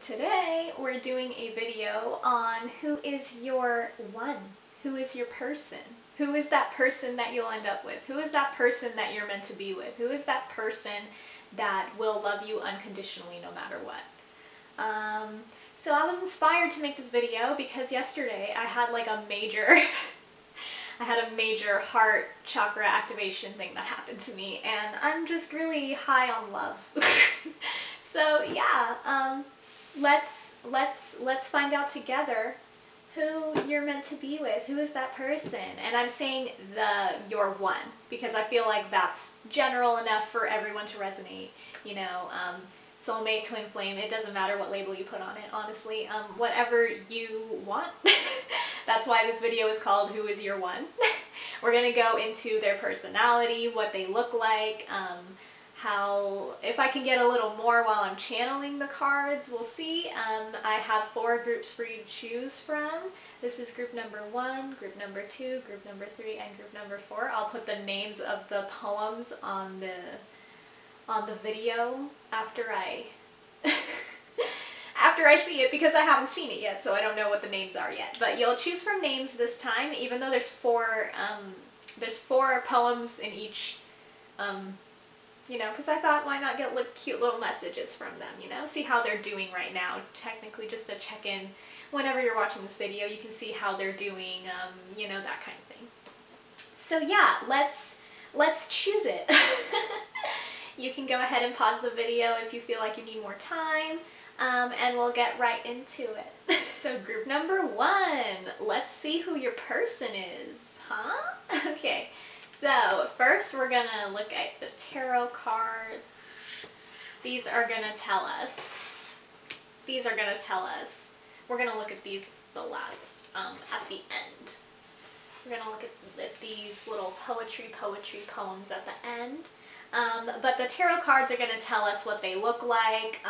Today we're doing a video on who is your one, who is your person, who is that person that you'll end up with, who is that person that you're meant to be with, who is that person that will love you unconditionally no matter what. So I was inspired to make this video because yesterday I had like a major heart chakra activation thing that happened to me, and I'm just really high on love. So yeah, let's find out together who you're meant to be with. Who is that person? And I'm saying your one because I feel like that's general enough for everyone to resonate. You know, soulmate, twin flame, it doesn't matter what label you put on it, honestly. Whatever you want. That's why this video is called Who is Your One? We're going to go into their personality, what they look like, how, if I can get a little more while I'm channeling the cards, we'll see. I have 4 groups for you to choose from. This is group number 1, group number 2, group number 3, and group number 4. I'll put the names of the poems on the video after I after I see it, because I haven't seen it yet, so I don't know what the names are yet. But you'll choose from names this time, even though there's 4 poems in each. You know, because I thought, why not get cute little messages from them, you know? See how they're doing right now. Technically, just a check-in. Whenever you're watching this video, you can see how they're doing, you know, that kind of thing. So yeah, let's choose it. You can go ahead and pause the video if you feel like you need more time, and we'll get right into it. So group number 1, let's see who your person is, huh? Okay. So first we're gonna look at the tarot cards. These are gonna tell us. We're gonna look at these the last, at the end. We're gonna look at these little poetry poems at the end. But the tarot cards are gonna tell us what they look like,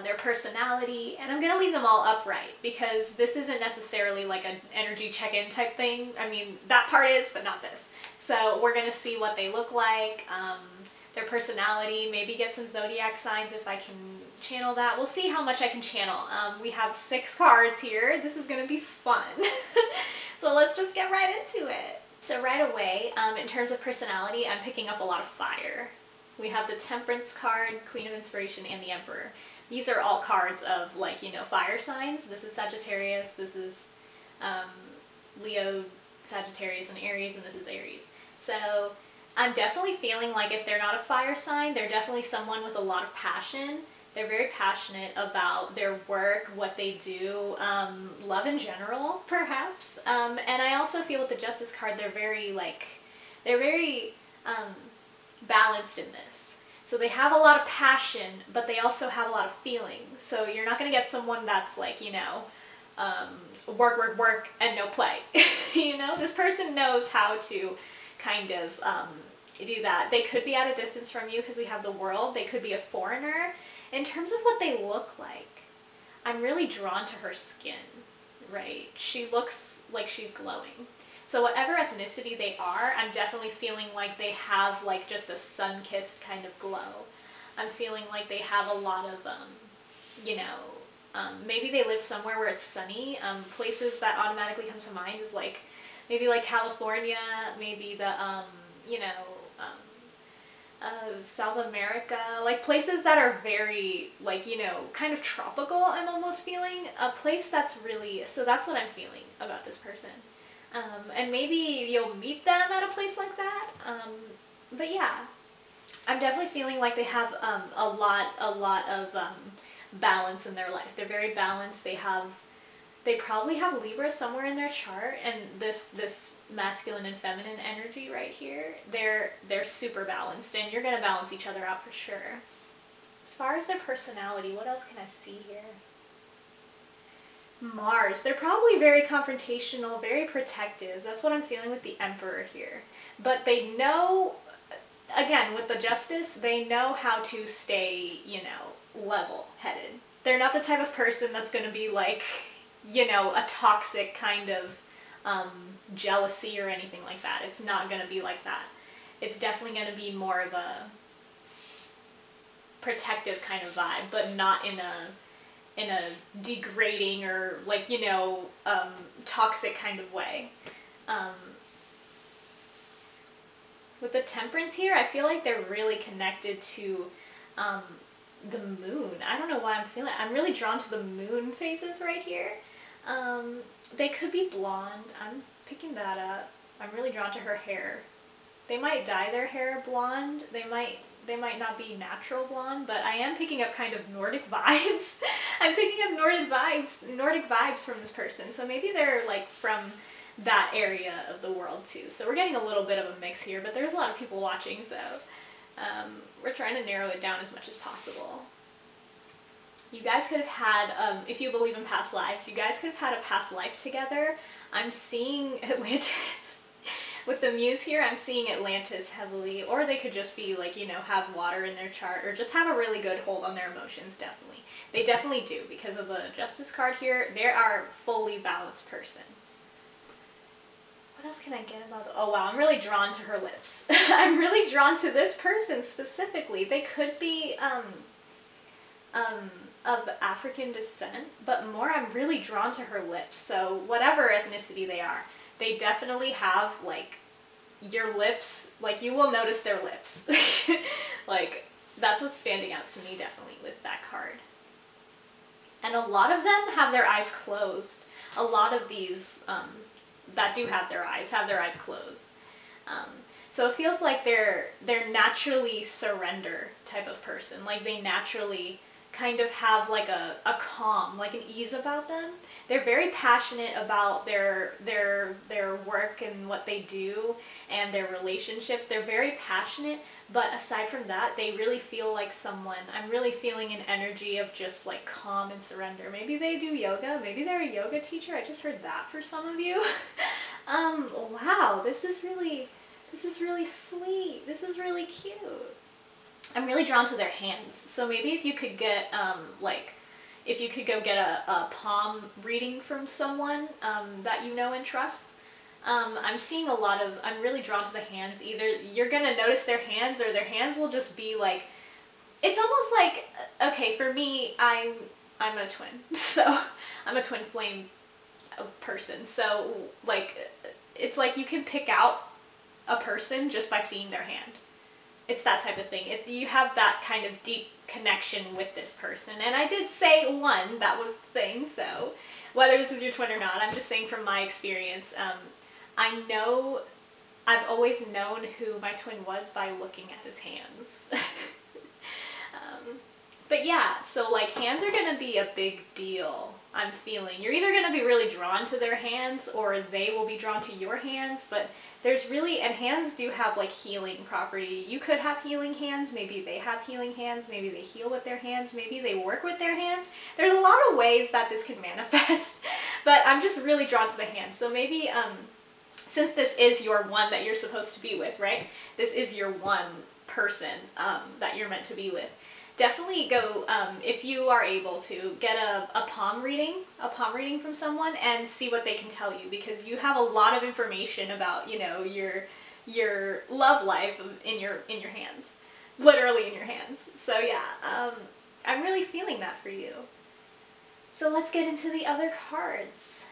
their personality, and I'm going to leave them all upright because this isn't necessarily like an energy check-in type thing. I mean, that part is, but not this. So we're going to see what they look like, their personality, maybe get some zodiac signs if I can channel that. We'll see how much I can channel. We have 6 cards here. This is going to be fun. So let's just get right into it. So right away, in terms of personality, I'm picking up a lot of fire. We have the Temperance card, Queen of Inspiration, and the Emperor. These are all cards of, like, you know, fire signs. This is Sagittarius, this is Leo, Sagittarius, and Aries, and this is Aries. So I'm definitely feeling like if they're not a fire sign, they're definitely someone with a lot of passion. They're very passionate about their work, what they do, love in general, perhaps. And I also feel with the Justice card, they're very balanced in this. So they have a lot of passion, but they also have a lot of feeling. So you're not going to get someone that's like, you know, work, and no play. You know, this person knows how to kind of do that. They could be at a distance from you because we have the World. They could be a foreigner. In terms of what they look like, I'm really drawn to her skin, right? She looks like she's glowing. So whatever ethnicity they are, I'm definitely feeling like they have like just a sun-kissed kind of glow. I'm feeling like they have a lot of, you know, maybe they live somewhere where it's sunny. Places that automatically come to mind is like, maybe like California, maybe the, you know, South America, like places that are very, like, you know, kind of tropical, I'm almost feeling. A place that's really, so that's what I'm feeling about this person. And maybe you'll meet them at a place like that. But yeah, I'm definitely feeling like they have a lot of balance in their life. They're very balanced. They probably have Libra somewhere in their chart, and this masculine and feminine energy right here, they're super balanced, and you're gonna balance each other out for sure. As far as their personality, what else can I see here? Mars. They're probably very confrontational, very protective. That's what I'm feeling with the Emperor here. But they know, again, with the Justice, they know how to stay, you know, level-headed. They're not the type of person that's going to be like, you know, a toxic kind of jealousy or anything like that. It's not going to be like that. It's definitely going to be more of a protective kind of vibe, but not in a in a degrading or like, you know, toxic kind of way. With the Temperance here, I feel like they're really connected to the moon. I don't know why I'm really drawn to the moon phases right here. They could be blonde. I'm picking that up. I'm really drawn to her hair. They might dye their hair blonde. They might not be natural blonde, but I am picking up kind of Nordic vibes. I'm picking up Nordic vibes from this person. So maybe they're like from that area of the world too. So we're getting a little bit of a mix here, but there's a lot of people watching, so we're trying to narrow it down as much as possible. You guys could have had, if you believe in past lives, you guys could have had a past life together. I'm seeing Atlantis. With the Muse here, I'm seeing Atlantis heavily, or they could just be like, you know, have water in their chart, or just have a really good hold on their emotions, definitely. They definitely do, because of the Justice card here. They are a fully balanced person. What else can I get about the, oh wow, I'm really drawn to her lips. I'm really drawn to this person specifically. They could be of African descent, but more I'm really drawn to her lips. So whatever ethnicity they are, they definitely have like your lips, like you will notice their lips. Like that's what's standing out to me definitely with that card. And a lot of them have their eyes closed. A lot of these that do have their eyes closed. So it feels like they're naturally surrender type of person. Like they naturally kind of have like a calm, like an ease about them. They're very passionate about their work and what they do and their relationships. They're very passionate, but aside from that, they really feel like someone. I'm really feeling an energy of just like calm and surrender. Maybe they do yoga. Maybe they're a yoga teacher. I just heard that for some of you. Wow, this is really sweet. This is really cute. I'm really drawn to their hands. So maybe if you could get, if you could go get a palm reading from someone that you know and trust. I'm seeing a lot of, I'm really drawn to the hands. Either you're going to notice their hands, or their hands will just be like, it's almost like, okay, for me, I'm a twin. So I'm a twin flame person. So like, it's like you can pick out a person just by seeing their hand. It's that type of thing. If you have that kind of deep connection with this person. And I did say one, that was the thing, so whether this is your twin or not, I'm just saying from my experience, I know, I've always known who my twin was by looking at his hands. But yeah, so like hands are going to be a big deal, I'm feeling. You're either going to be really drawn to their hands, or they will be drawn to your hands, but there's really, and hands do have like healing property. You could have healing hands, maybe they have healing hands, maybe they heal with their hands, maybe they work with their hands. There's a lot of ways that this can manifest, but I'm just really drawn to the hands. So maybe, since this is your one that you're supposed to be with, right? This is your one person that you're meant to be with. Definitely go, if you are able to, get a palm reading from someone and see what they can tell you, because you have a lot of information about, you know, your love life in your hands, literally in your hands. So yeah, I'm really feeling that for you. So let's get into the other cards.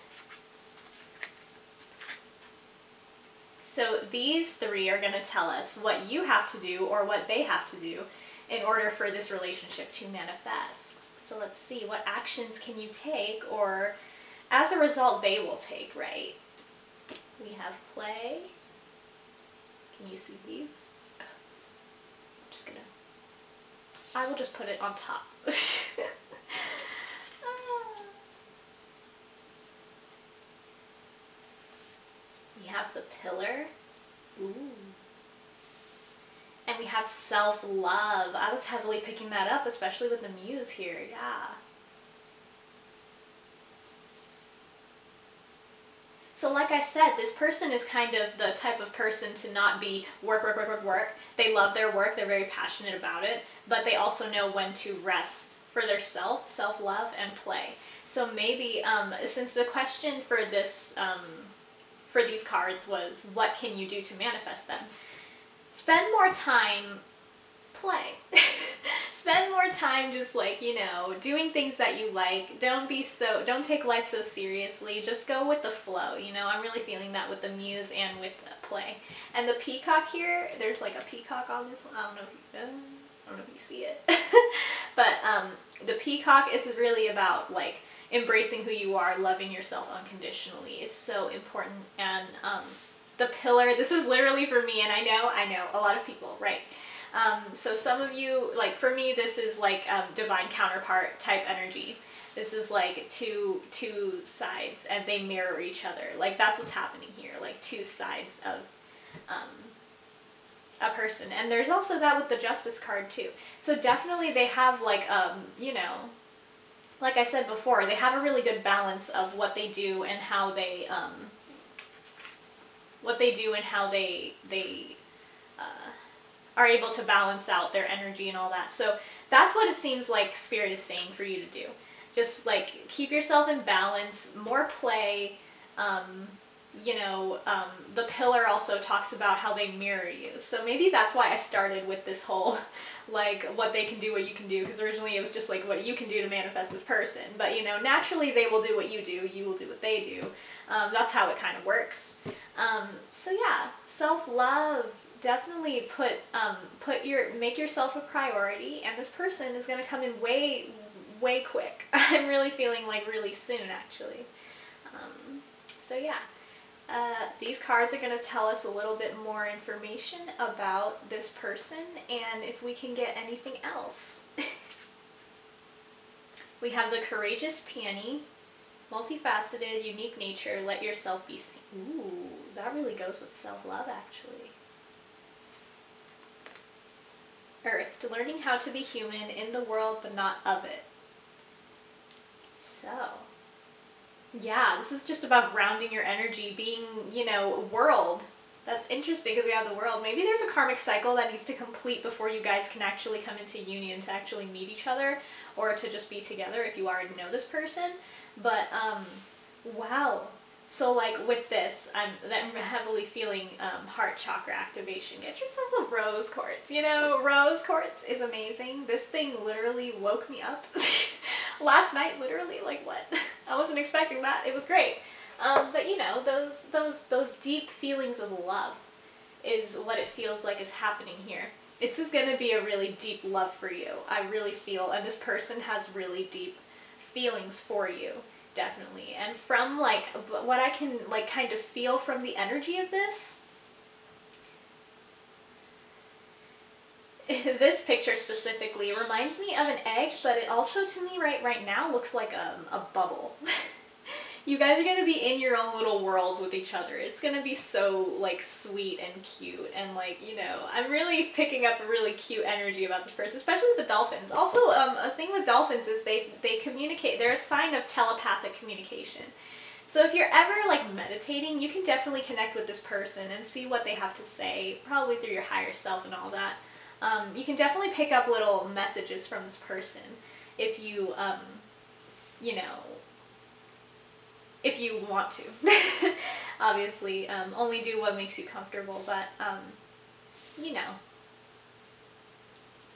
So these three are going to tell us what you have to do or what they have to do in order for this relationship to manifest. So let's see, what actions can you take, or as a result they will take, right? We have play. Can you see these? I'm just gonna, I will just put it on top. We have the pillar. Ooh. And we have self-love. I was heavily picking that up, especially with the Muse here, yeah. So like I said, this person is kind of the type of person to not be work, work, work, work, work. They love their work, they're very passionate about it, but they also know when to rest for their self-love, and play. So maybe, since the question for this, for these cards was, what can you do to manifest them? Spend more time play. Spend more time just like, you know, doing things that you like. Don't take life so seriously. Just go with the flow, you know. I'm really feeling that with the Muse and with the play. And the peacock here, there's like a peacock on this one. I don't know if you see it. But the peacock is really about like embracing who you are, loving yourself unconditionally is so important. And the pillar, this is literally for me, and I know a lot of people, right? So some of you, like for me, this is like divine counterpart type energy. This is like two sides and they mirror each other. Like that's what's happening here, like two sides of a person. And there's also that with the Justice card too. So definitely they have like, you know, like I said before, they have a really good balance of what they do and how they, are able to balance out their energy and all that. So that's what it seems like Spirit is saying for you to do. Just like keep yourself in balance, more play. You know, the pillar also talks about how they mirror you. So maybe that's why I started with this whole, like, what they can do, what you can do. Because originally it was just like what you can do to manifest this person. But, you know, naturally they will do what you do. You will do what they do. That's how it kind of works. So yeah, self-love. Definitely make yourself a priority, and this person is going to come in way quick. I'm really feeling like really soon, actually. So yeah, these cards are going to tell us a little bit more information about this person and if we can get anything else. We have the Courageous Peony, multifaceted, unique nature, let yourself be seen. Ooh, that really goes with self-love, actually. Earth, learning how to be human in the world but not of it. So, yeah, this is just about grounding your energy, being, you know, world. That's interesting because we have the world. Maybe there's a karmic cycle that needs to complete before you guys can actually come into union to actually meet each other or to just be together if you already know this person. But, wow. So like with this, I'm heavily feeling heart chakra activation. Get yourself a rose quartz. You know, rose quartz is amazing. This thing literally woke me up last night. Literally, like what? I wasn't expecting that. It was great. But you know, those deep feelings of love is what it feels like is happening here. This is going to be a really deep love for you. I really feel, and this person has really deep feelings for you. Definitely. And from like what I can like kind of feel from the energy of this picture specifically reminds me of an egg, but it also to me right now looks like a bubble. You guys are going to be in your own little worlds with each other. It's going to be so like sweet and cute, and like, you know, I'm really picking up a really cute energy about this person, especially with the dolphins. Also, a thing with dolphins is they communicate. They're a sign of telepathic communication. So if you're ever like meditating, you can definitely connect with this person and see what they have to say, probably through your higher self and all that. You can definitely pick up little messages from this person if you, you know, if you want to. Obviously, only do what makes you comfortable, but, you know.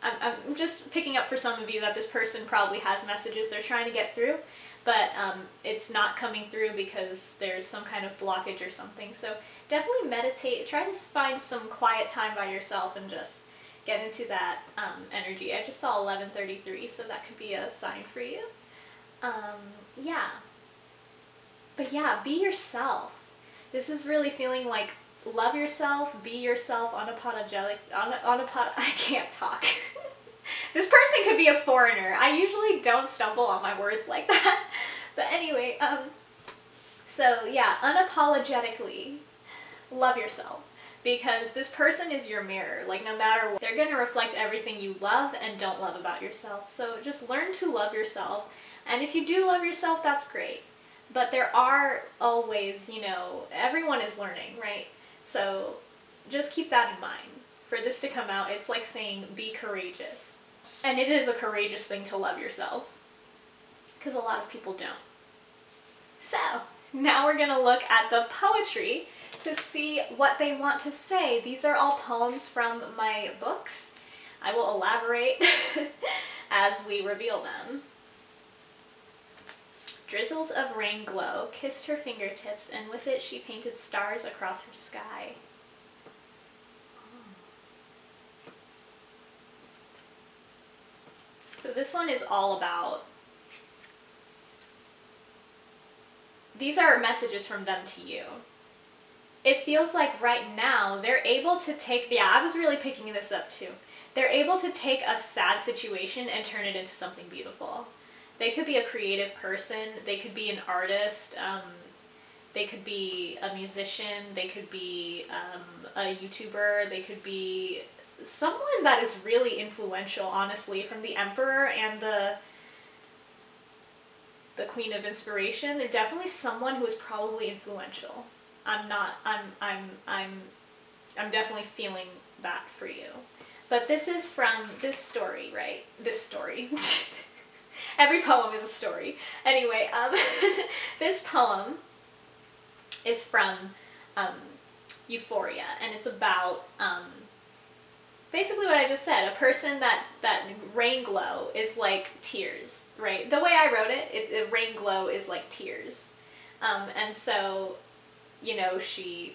I'm just picking up for some of you that this person probably has messages they're trying to get through, but it's not coming through because there's some kind of blockage or something. So definitely meditate. Try to find some quiet time by yourself and just get into that energy. I just saw 11:33, so that could be a sign for you. Yeah. But yeah, be yourself. This is really feeling like love yourself, be yourself, unapologetic, I can't talk. This person could be a foreigner. I usually don't stumble on my words like that. But anyway, so yeah, unapologetically love yourself. Because this person is your mirror. Like no matter what, they're going to reflect everything you love and don't love about yourself. So just learn to love yourself. And if you do love yourself, that's great. But there are always, you know, everyone is learning, right? So just keep that in mind. For this to come out, it's like saying be courageous. And it is a courageous thing to love yourself. Because a lot of people don't. So now we're going to look at the poetry to see what they want to say. These are all poems from my books. I will elaborate as we reveal them. Drizzles of rain glow kissed her fingertips, and with it she painted stars across her sky. So this one is all about, these are messages from them to you. It feels like right now they're able to take, yeah, I was really picking this up too. They're able to take a sad situation and turn it into something beautiful. They could be a creative person, they could be an artist, they could be a musician, they could be a YouTuber, they could be someone that is really influential, honestly, from the Emperor and the Queen of Inspiration. They're definitely someone who is probably influential. I'm definitely feeling that for you. But this is from this story, right? This story. Every poem is a story. Anyway, this poem is from Euphoria, and it's about basically what I just said. A person that rain glow is like tears, right? The way I wrote it, rain glow is like tears. And so, you know, she,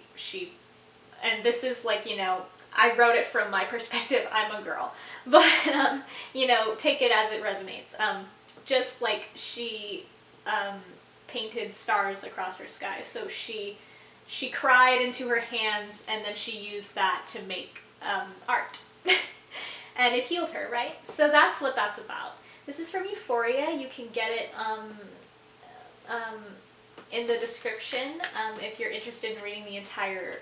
and this is like, you know, I wrote it from my perspective, I'm a girl, but, you know, take it as it resonates. Just like she painted stars across her sky. So she cried into her hands, and then she used that to make art. And it healed her, right? So that's what that's about. This is from Euphoria. You can get it in the description if you're interested in reading the entire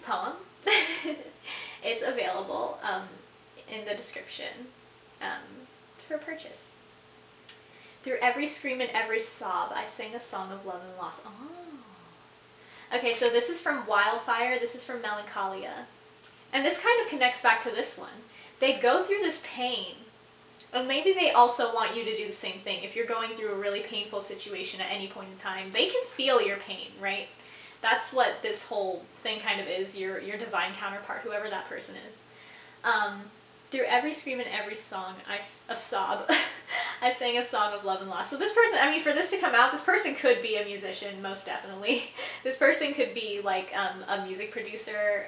poem. It's available in the description for purchase. Through every scream and every sob, I sang a song of love and loss. Oh. Okay, so this is from Wildfire, this is from Melancholia. And this kind of connects back to this one. They go through this pain, and maybe they also want you to do the same thing. If you're going through a really painful situation at any point in time, they can feel your pain, right? That's what this whole thing kind of is, your divine counterpart, whoever that person is. Through every scream and every song, a sob, I sang a song of love and loss. So this person, I mean, for this to come out, this person could be a musician, most definitely. This person could be like a music producer,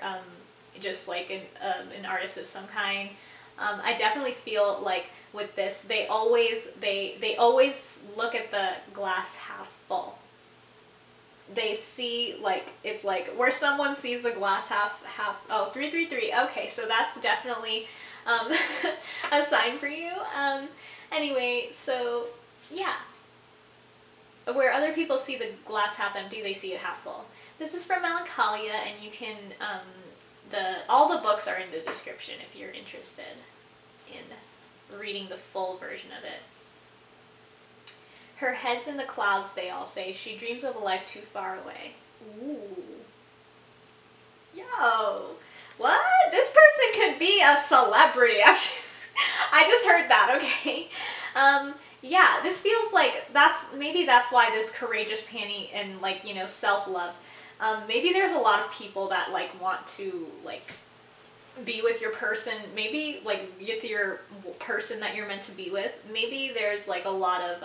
just like an artist of some kind. I definitely feel like with this, they always look at the glass half full. They see, like, it's like where someone sees the glass half, oh, 333. Okay, so that's definitely a sign for you. Anyway, so yeah. Where other people see the glass half empty, they see it half full. This is from Melancholia, and you can, all the books are in the description if you're interested in reading the full version of it. Her head's in the clouds, they all say. She dreams of a life too far away. Ooh. Yo. What? This person could be a celebrity. I just heard that, okay. Yeah, this feels like maybe that's why this courageous panty and, like, you know, self-love. Maybe there's a lot of people that, like, want to, like, be with your person, maybe, like, with your person that you're meant to be with. Maybe there's, like, a lot of,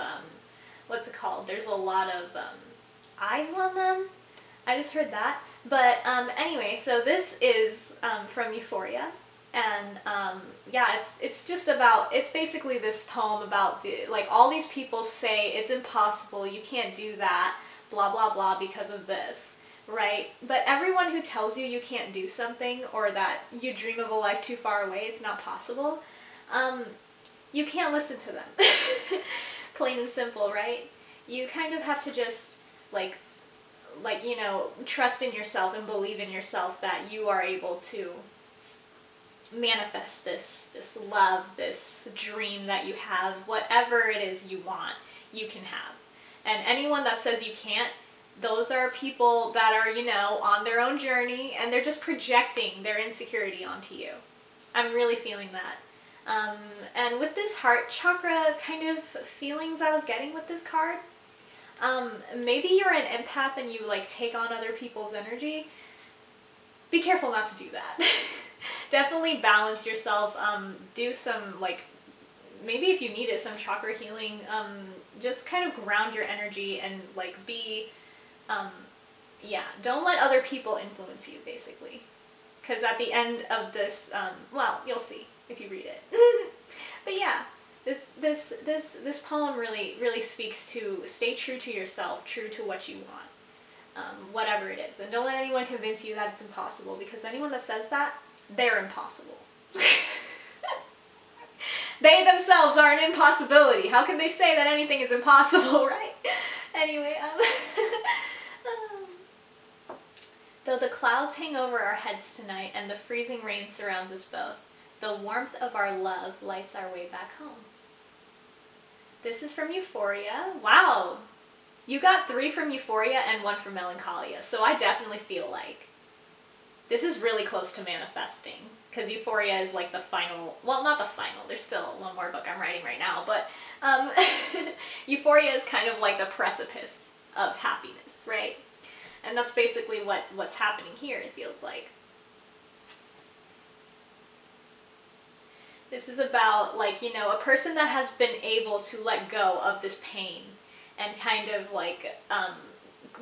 what's it called? There's a lot of eyes on them. I just heard that. But anyway, so this is from Euphoria. And yeah, it's just about, it's basically this poem about, like, all these people say it's impossible, you can't do that, blah, blah, blah, because of this, right? But everyone who tells you you can't do something, or that you dream of a life too far away, it's not possible, you can't listen to them. Plain and simple, right? You kind of have to just, like, you know, trust in yourself and believe in yourself that you are able to manifest this love, this dream that you have, whatever it is you want, you can have. And anyone that says you can't, those are people that are, you know, on their own journey, and they're just projecting their insecurity onto you. I'm really feeling that. And with this heart chakra kind of feelings I was getting with this card, maybe you're an empath and you, like, take on other people's energy. Be careful not to do that. Definitely balance yourself. Do some, like, maybe if you need it, some chakra healing. Just kind of ground your energy and like be, yeah, don't let other people influence you, basically. Because at the end of this, well, you'll see if you read it. But yeah, this poem really speaks to stay true to yourself, true to what you want, whatever it is, and don't let anyone convince you that it's impossible. Because anyone that says that, they're impossible. They themselves are an impossibility. How can they say that anything is impossible, right? Anyway, though the clouds hang over our heads tonight and the freezing rain surrounds us both, the warmth of our love lights our way back home. This is from Euphoria. Wow! You got 3 from Euphoria and 1 from Melancholia, so I definitely feel like this is really close to manifesting, because Euphoria is like the final, well, not the final, there's still one more book I'm writing right now, but Euphoria is kind of like the precipice of happiness, right? And that's basically what's happening here, it feels like. This is about, like, you know, a person that has been able to let go of this pain and kind of like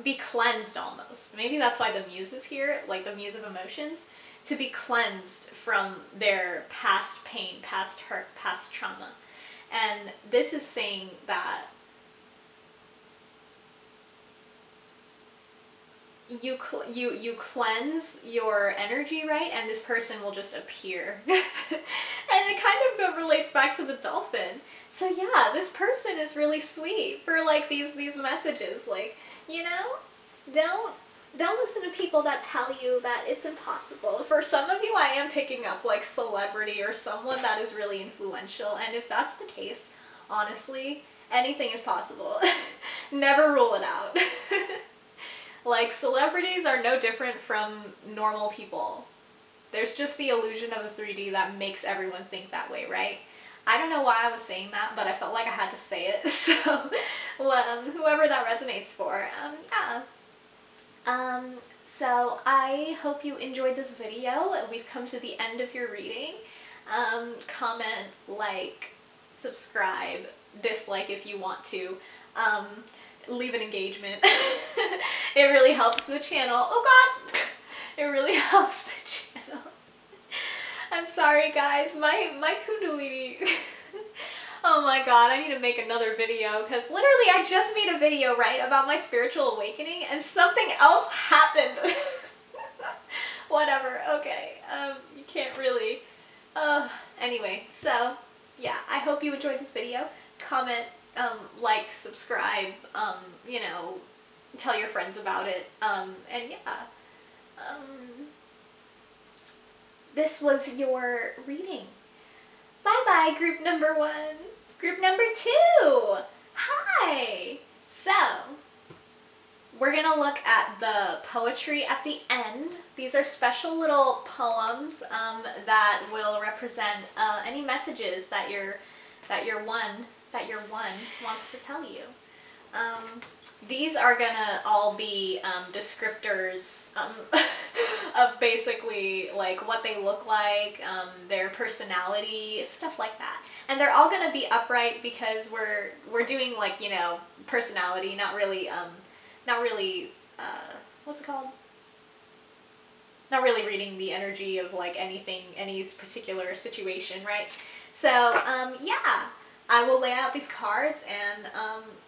be cleansed almost. Maybe that's why the muse is here, like the muse of emotions, to be cleansed from their past pain, past hurt, past trauma. And this is saying that you cleanse your energy, right? And this person will just appear. And it kind of relates back to the dolphin. So yeah, this person is really sweet for like these messages. Like, you know, don't listen to people that tell you that it's impossible. For some of you, I am picking up like celebrity or someone that is really influential. And if that's the case, honestly, anything is possible. Never rule it out. Like, celebrities are no different from normal people. There's just the illusion of a 3D that makes everyone think that way, right? I don't know why I was saying that, but I felt like I had to say it. So, well, whoever that resonates for, yeah. So I hope you enjoyed this video. We've come to the end of your reading. Comment, like, subscribe, dislike if you want to. Leave an engagement. It really helps the channel. Oh god! It really helps the channel. I'm sorry guys, my kundalini. Oh my god, I need to make another video because literally I just made a video, right, about my spiritual awakening and something else happened. Whatever, okay. You can't really. Anyway, so yeah, I hope you enjoyed this video. Comment, like, subscribe, you know, tell your friends about it, and yeah, this was your reading. Bye bye, group number 1. Group number 2, hi! So, we're gonna look at the poetry at the end. These are special little poems, that will represent, any messages that your one wants to tell you. These are gonna all be descriptors of basically like what they look like, their personality, stuff like that. And they're all gonna be upright because we're doing, like, you know, personality, not really what's it called? Not really reading the energy of like anything, any particular situation, right? So yeah. I will lay out these cards and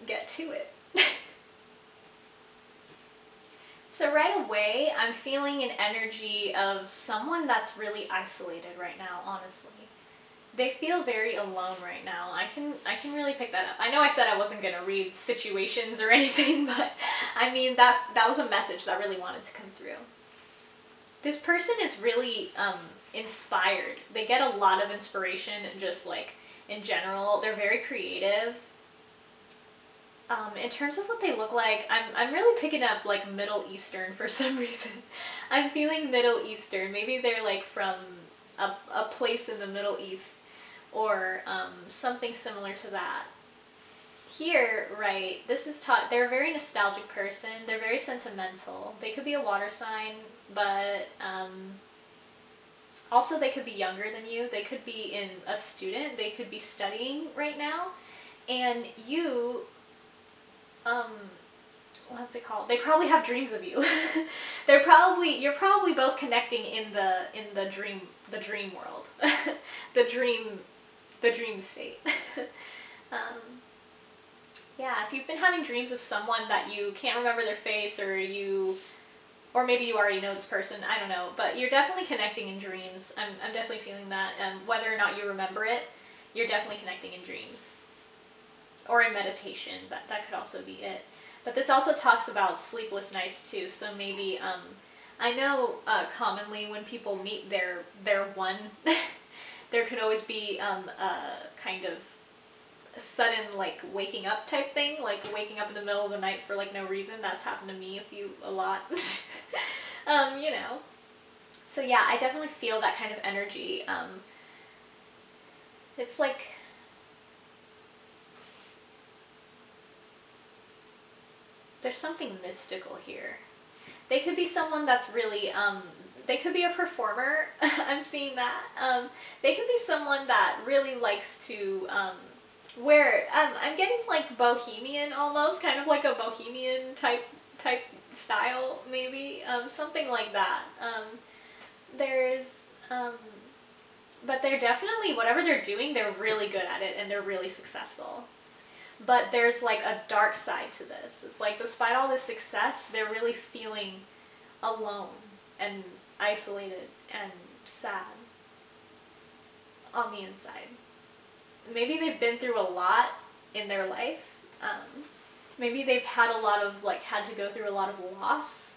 get to it. So right away, I'm feeling an energy of someone that's really isolated right now, honestly. They feel very alone right now. I can really pick that up. I know I said I wasn't going to read situations or anything, but I mean, that was a message that really wanted to come through. This person is really inspired. They get a lot of inspiration just like in general. They're very creative. In terms of what they look like, I'm really picking up like Middle Eastern for some reason. I'm feeling Middle Eastern. Maybe they're like from a place in the Middle East or something similar to that. Here, right, this is taught, they're a very nostalgic person. They're very sentimental. They could be a water sign, but Also, they could be younger than you. They could be a student. They could be studying right now. And you, what's it called? They probably have dreams of you. You're probably both connecting in the dream world. the dream state. Yeah, if you've been having dreams of someone that you can't remember their face, or maybe you already know this person, I don't know, but you're definitely connecting in dreams. I'm definitely feeling that. Whether or not you remember it, you're definitely connecting in dreams. Or in meditation, that could also be it. But this also talks about sleepless nights too, so maybe, I know commonly when people meet their one, there could always be a kind of sudden like waking up type thing, like waking up in the middle of the night for like no reason. That's happened to me a lot. You know. So yeah, I definitely feel that kind of energy. It's like, there's something mystical here. They could be someone that's really, they could be a performer. I'm seeing that. They could be someone that really likes to, I'm getting like bohemian almost, kind of like a bohemian type style maybe, something like that. But they're definitely, whatever they're doing, they're really good at it and they're really successful. But there's like a dark side to this. It's like despite all this success, they're really feeling alone and isolated and sad on the inside. Maybe they've been through a lot in their life. Maybe they've had had to go through a lot of loss.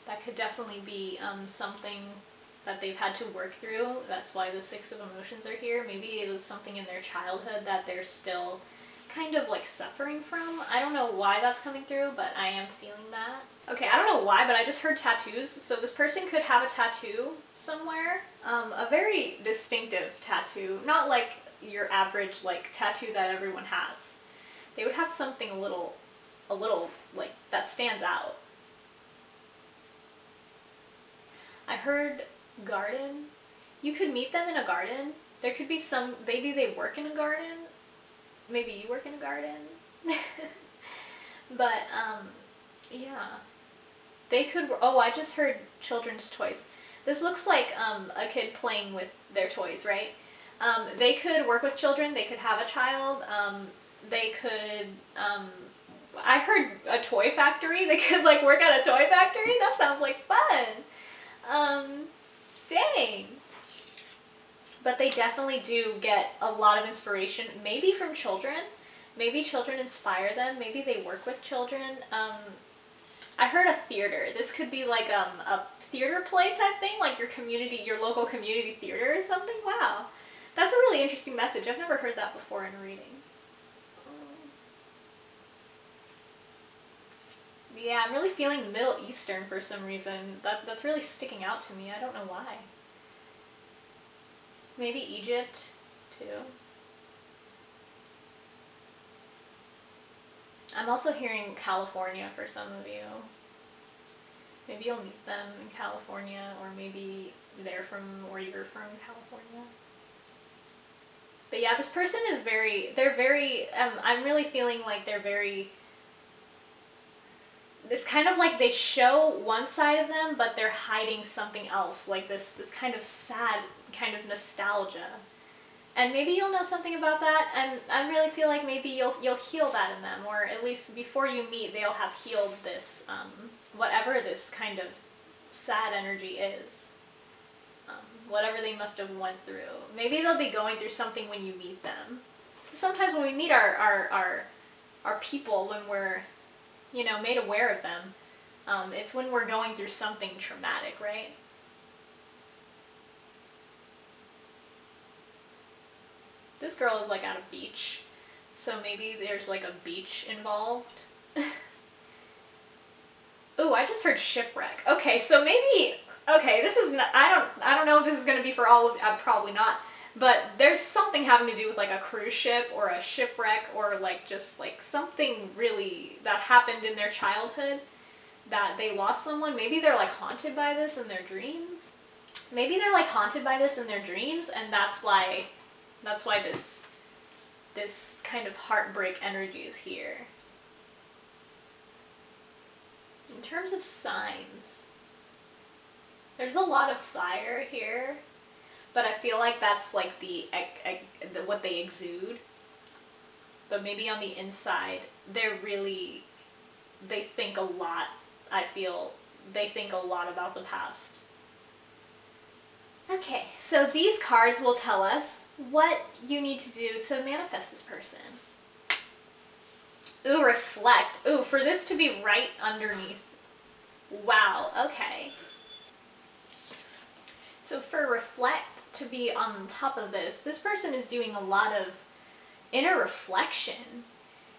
That could definitely be something that they've had to work through. That's why the Six of Emotions are here. Maybe it was something in their childhood that they're still kind of like suffering from. I don't know why that's coming through, but I am feeling that. Okay, I don't know why, but I just heard tattoos. So this person could have a tattoo somewhere. A very distinctive tattoo. Not like your average like tattoo that everyone has. They would have something a little like that stands out. I heard garden. You could meet them in a garden. There could be maybe they work in a garden. Maybe you work in a garden. But, yeah. They could, oh, I just heard children's toys. This looks like a kid playing with their toys, right? They could work with children. They could have a child. They could, I heard a toy factory. They could like work at a toy factory. That sounds like fun. Dang. But they definitely do get a lot of inspiration, maybe from children. Maybe children inspire them. Maybe they work with children. I heard a theater. This could be like a theater play type thing, like your local community theater or something. Wow. That's a really interesting message. I've never heard that before in a reading. Yeah, I'm really feeling Middle Eastern for some reason. That's really sticking out to me. I don't know why. Maybe Egypt, too. I'm also hearing California for some of you. Maybe you'll meet them in California, or maybe they're from where you're from, California. But yeah, this person is I'm really feeling like they're very, it's kind of like they show one side of them, but they're hiding something else, like this kind of sad kind of nostalgia. And maybe you'll know something about that, and I really feel like maybe you'll heal that in them, or at least before you meet, they'll have healed this, whatever this kind of sad energy is. Whatever they must have went through. Maybe they'll be going through something when you meet them. Sometimes when we meet our people, when we're, you know, made aware of them, it's when we're going through something traumatic, right? This girl is like at a beach, so maybe there's like a beach involved. Ooh, I just heard shipwreck. Okay, so maybe, okay, this is not, I don't know if this is going to be for all of, probably not, but there's something having to do with like a cruise ship or a shipwreck, or like just like something really that happened in their childhood that they lost someone. Maybe they're like haunted by this in their dreams. Maybe they're like haunted by this in their dreams, and that's why this kind of heartbreak energy is here. In terms of signs, there's a lot of fire here, but I feel like that's like what they exude. But maybe on the inside, they think a lot. I feel they think a lot about the past. Okay, so these cards will tell us what you need to do to manifest this person. Ooh, reflect. Ooh, for this to be right underneath. Wow, okay. So for reflect to be on top of this person is doing a lot of inner reflection.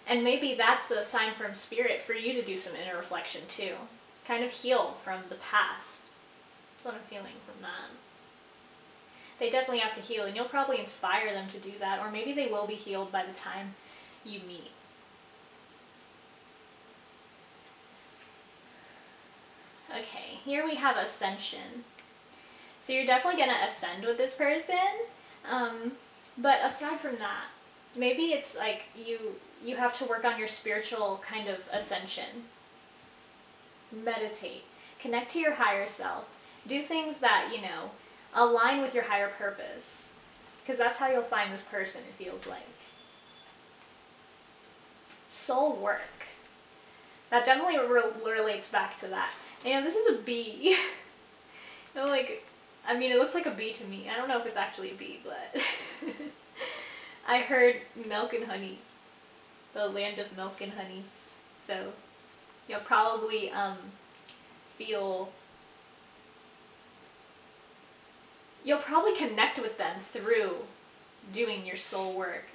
And maybe that's a sign from spirit for you to do some inner reflection too. Kind of heal from the past. That's what I'm feeling from that. They definitely have to heal, and you'll probably inspire them to do that, or maybe they will be healed by the time you meet. Okay, here we have ascension. So you're definitely going to ascend with this person, but aside from that, maybe it's like you have to work on your spiritual kind of ascension. Meditate. Connect to your higher self. Do things that, you know, align with your higher purpose. Because that's how you'll find this person, it feels like. Soul work. That definitely relates back to that. You know, this is a bee. You know, like, I mean, it looks like a bee to me. I don't know if it's actually a bee, but I heard milk and honey. The land of milk and honey. So you'll probably you'll probably connect with them through doing your soul work,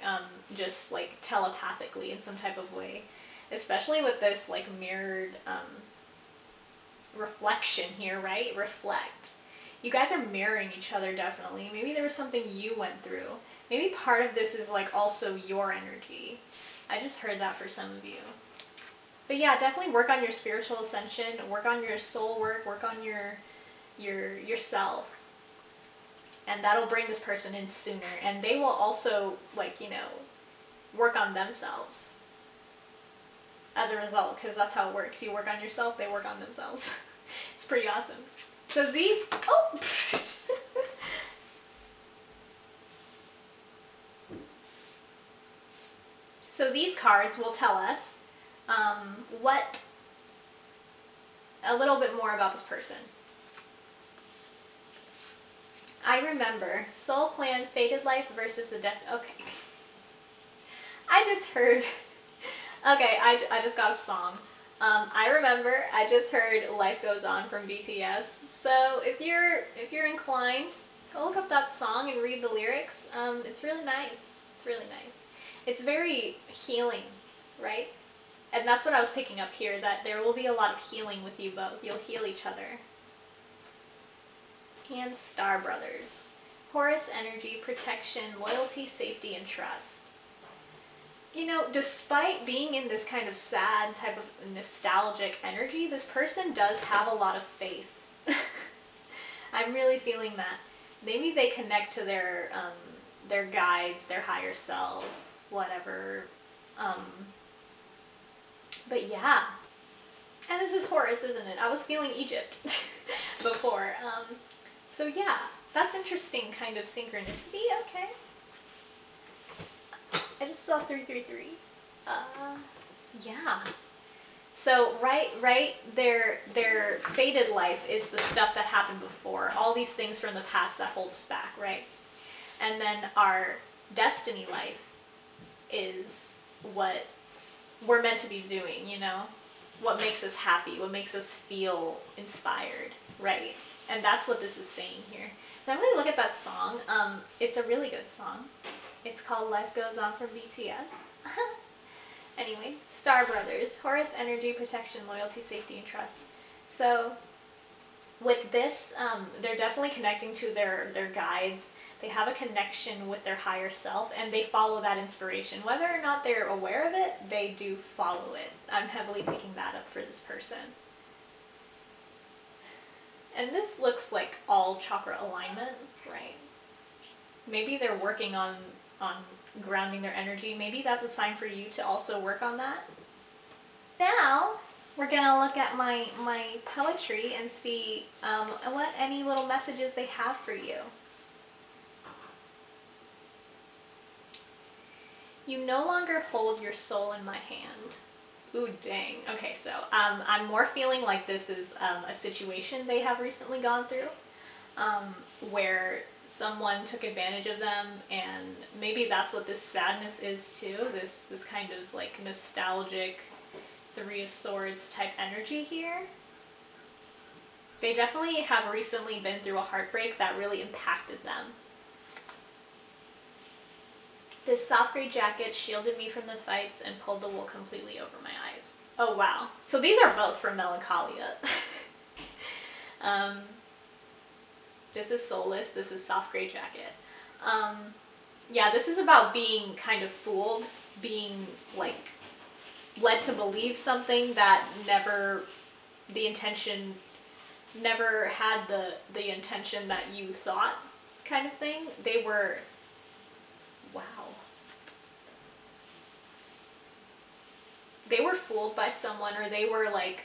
just like telepathically in some type of way, especially with this like mirrored reflection here, right? Reflect. You guys are mirroring each other, definitely. Maybe there was something you went through. Maybe part of this is like also your energy. I just heard that for some of you. But yeah, definitely work on your spiritual ascension, work on your soul work, work on yourself. And that'll bring this person in sooner. And they will also, like, you know, work on themselves as a result, because that's how it works. You work on yourself, they work on themselves. It's pretty awesome. So these, oh! So these cards will tell us a little bit more about this person. I remember soul plan, fated life versus the okay. I just heard, okay, I just got a song. I remember, I just heard Life Goes On from BTS. So if you're inclined, go look up that song and read the lyrics. It's really nice. It's really nice. It's very healing, right? And that's what I was picking up here, that there will be a lot of healing with you both. You'll heal each other. And Star Brothers. Horus energy, protection, loyalty, safety, and trust. You know, despite being in this kind of sad type of nostalgic energy, this person does have a lot of faith. I'm really feeling that. Maybe they connect to their guides, their higher self, whatever. But yeah. And this is Horus, isn't it? I was feeling Egypt before. So yeah, that's interesting kind of synchronicity, okay. I just saw 333. Yeah. So right, their fated life is the stuff that happened before. All these things from the past that hold us back, right? And then our destiny life is what we're meant to be doing, you know? What makes us happy, what makes us feel inspired, right? And that's what this is saying here. So I'm going to look at that song. It's a really good song. It's called Life Goes On from BTS. Anyway, Star Brothers. Horus energy, protection, loyalty, safety, and trust. So with this, they're definitely connecting to their guides. They have a connection with their higher self, and they follow that inspiration. Whether or not they're aware of it, they do follow it. I'm heavily picking that up for this person. And this looks like all chakra alignment, right? Maybe they're working on grounding their energy. Maybe that's a sign for you to also work on that. Now, we're gonna look at my poetry and see what any little messages they have for you. You no longer hold your soul in my hand. Ooh, dang. Okay, so I'm more feeling like this is a situation they have recently gone through, where someone took advantage of them, and maybe that's what this sadness is too. This kind of like nostalgic Three of Swords type energy here. They definitely have recently been through a heartbreak that really impacted them. This soft gray jacket shielded me from the fights and pulled the wool completely over my eyes. Oh wow. So these are both from Melancholia. This is Soulless, this is soft gray jacket. Yeah, this is about being kind of fooled, being like led to believe something that never had the intention that you thought, kind of thing. They were, wow. They were fooled by someone, or they were like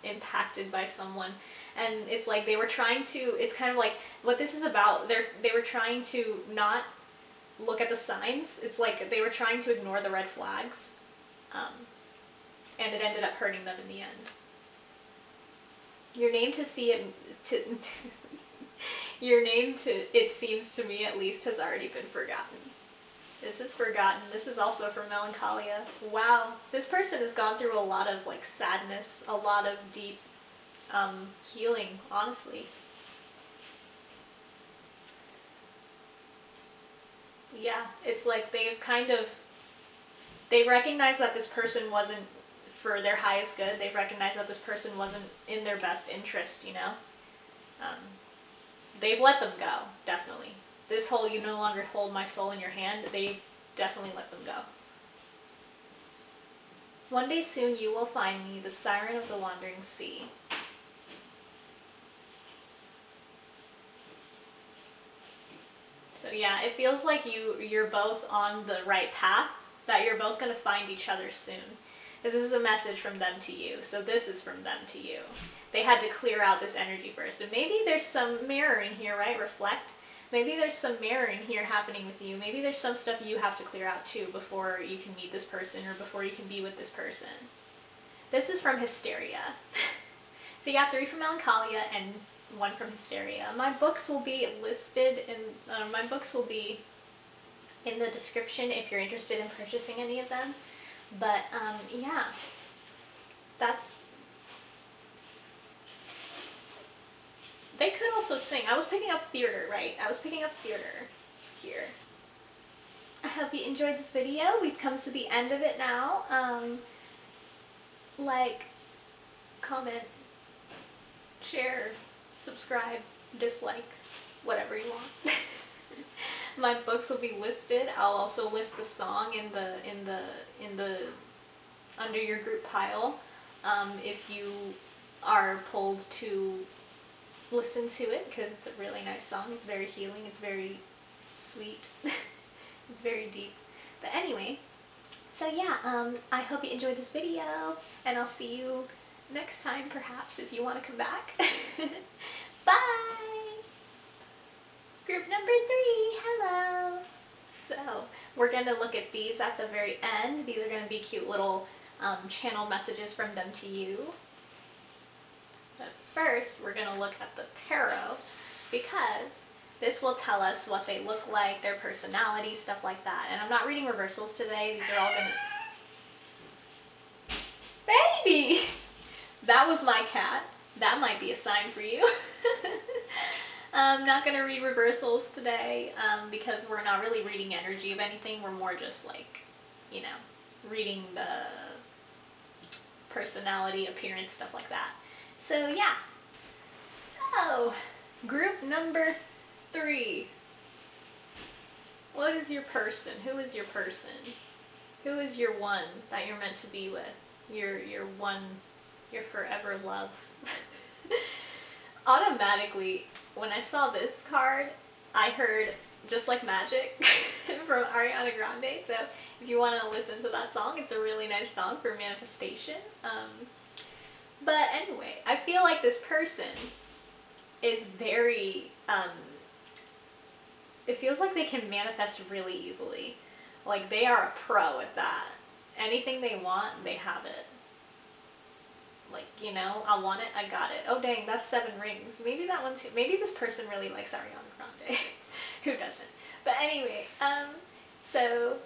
impacted by someone, and it's like they were trying to, it's kind of like what this is about, they were trying to not look at the signs. It's like they were trying to ignore the red flags, and it ended up hurting them in the end. Your name your name it seems to me at least, has already been forgotten. This is forgotten. This is also from Melancholia. Wow, this person has gone through a lot of like sadness, a lot of deep healing, honestly. Yeah, it's like they recognize that this person wasn't for their highest good. They've recognized that this person wasn't in their best interest, you know? They've let them go, definitely. This whole you no longer hold my soul in your hand, they've definitely let them go. One day soon you will find me, the siren of the wandering sea. So yeah, it feels like you're both on the right path, that you're both going to find each other soon. This is a message from them to you, so this is from them to you. They had to clear out this energy first, and maybe there's some mirroring here, right? Reflect. Maybe there's some mirroring here happening with you. Maybe there's some stuff you have to clear out too before you can meet this person, or before you can be with this person. This is from Hysteria. So you got 3 from Melancholia and 1 from Hysteria. My books will be listed in, in the description if you're interested in purchasing any of them. But yeah, they could also sing. I was picking up theater, right? I was picking up theater here. I hope you enjoyed this video. We've come to the end of it now. Like, comment, share, subscribe, dislike, whatever you want. My books will be listed. I'll also list the song in the under your group pile, if you are pulled to listen to it, because it's a really nice song. It's very healing. It's very sweet. It's very deep. But anyway, so yeah, I hope you enjoyed this video, and I'll see you next time, perhaps, if you want to come back. Bye! Group number 3, hello! So, we're going to look at these at the very end. These are going to be cute little channel messages from them to you. But first, we're going to look at the tarot, because this will tell us what they look like, their personality, stuff like that. And I'm not reading reversals today. These are all going to... Baby! That was my cat. That might be a sign for you. I'm not going to read reversals today, because we're not really reading energy of anything. We're more just like, you know, reading the personality, appearance, stuff like that. So yeah. So, group number 3. What is your person? Who is your person? Who is your one that you're meant to be with? Your one, your forever love. automatically, when I saw this card, I heard Just Like Magic from Ariana Grande. So if you want to listen to that song, it's a really nice song for manifestation. But anyway, I feel like this person is very, it feels like they can manifest really easily. Like they are a pro at that. Anything they want, they have it. Like, you know, I want it, I got it. Oh dang, that's 7 rings. Maybe that one too. Maybe this person really likes Ariana Grande. Who doesn't? But anyway, so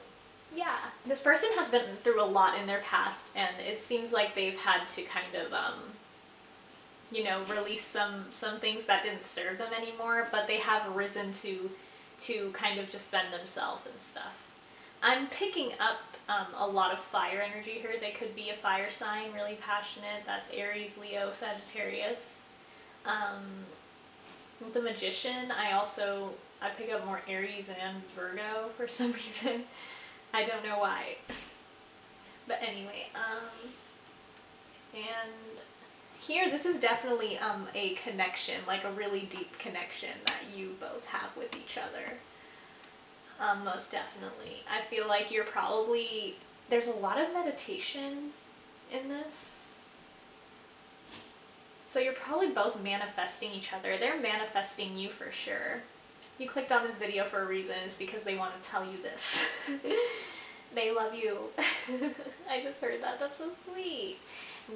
yeah. This person has been through a lot in their past, and it seems like they've had to kind of, you know, release some things that didn't serve them anymore, but they have risen to kind of defend themselves and stuff. I'm picking up a lot of fire energy here. They could be a fire sign, really passionate. That's Aries, Leo, Sagittarius. With the Magician, I pick up more Aries and Virgo for some reason. I don't know why. But anyway, and here, this is definitely a connection, like a really deep connection that you both have with each other. Most definitely. I feel like you're probably, there's a lot of meditation in this. So you're probably both manifesting each other. They're manifesting you for sure. You clicked on this video for a reason. It's because they want to tell you this. They love you. I just heard that. That's so sweet.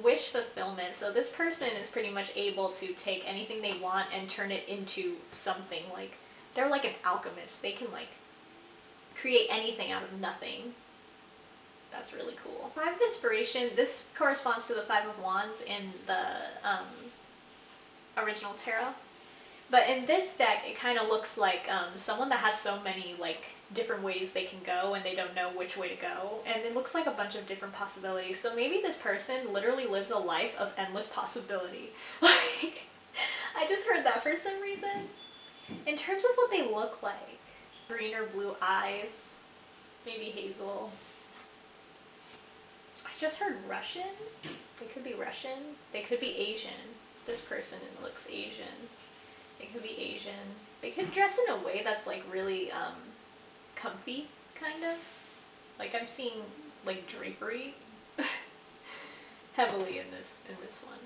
Wish fulfillment. So this person is pretty much able to take anything they want and turn it into something. Like, they're like an alchemist. They can like create anything out of nothing. That's really cool. 5 of Inspiration, this corresponds to the 5 of Wands in the original tarot. But in this deck, it kind of looks like someone that has so many like different ways they can go and they don't know which way to go. And it looks like a bunch of different possibilities. So maybe this person literally lives a life of endless possibility. Like, I just heard that for some reason. In terms of what they look like, green or blue eyes, maybe hazel. I just heard Russian. They could be Russian. They could be Asian. This person looks Asian. They could be Asian. They could dress in a way that's like really comfy, kind of. Like I'm seeing like drapery heavily in this one.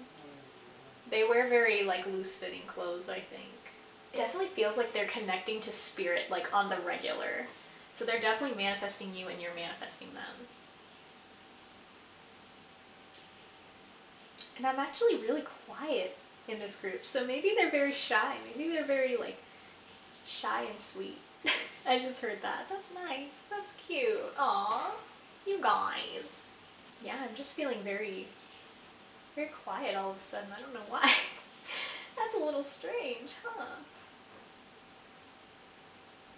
They wear very like loose-fitting clothes, I think. It definitely feels like they're connecting to spirit like on the regular. So they're definitely manifesting you and you're manifesting them. And I'm actually really quiet in this group, so maybe they're very shy. Maybe they're very like shy and sweet. I just heard that. That's nice. That's cute. Aw, you guys. Yeah, I'm just feeling very, very quiet all of a sudden. I don't know why. That's a little strange, huh?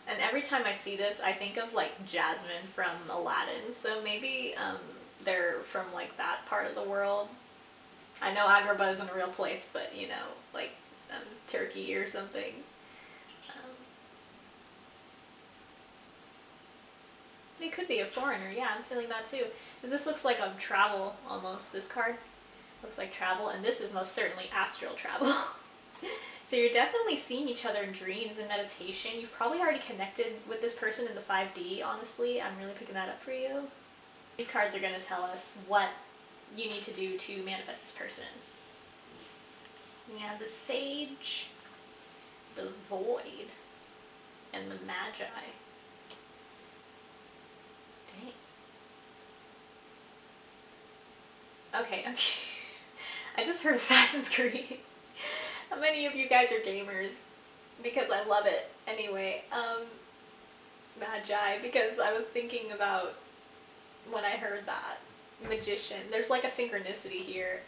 And every time I see this, I think of like Jasmine from Aladdin. So maybe they're from like that part of the world. I know Agrabah isn't a real place, but you know, like Turkey or something. They could be a foreigner, yeah, I'm feeling that too. Because this looks like travel almost, this card. Looks like travel, and this is most certainly astral travel. So you're definitely seeing each other in dreams and meditation. You've probably already connected with this person in the 5D, honestly. I'm really picking that up for you. These cards are going to tell us what you need to do to manifest this person. We have the Sage, the Void, and the Magi. Dang. Okay, I just heard Assassin's Creed. How many of you guys are gamers? Because I love it. Anyway, Magi, because I was thinking about when I heard that. Magician. There's like a synchronicity here,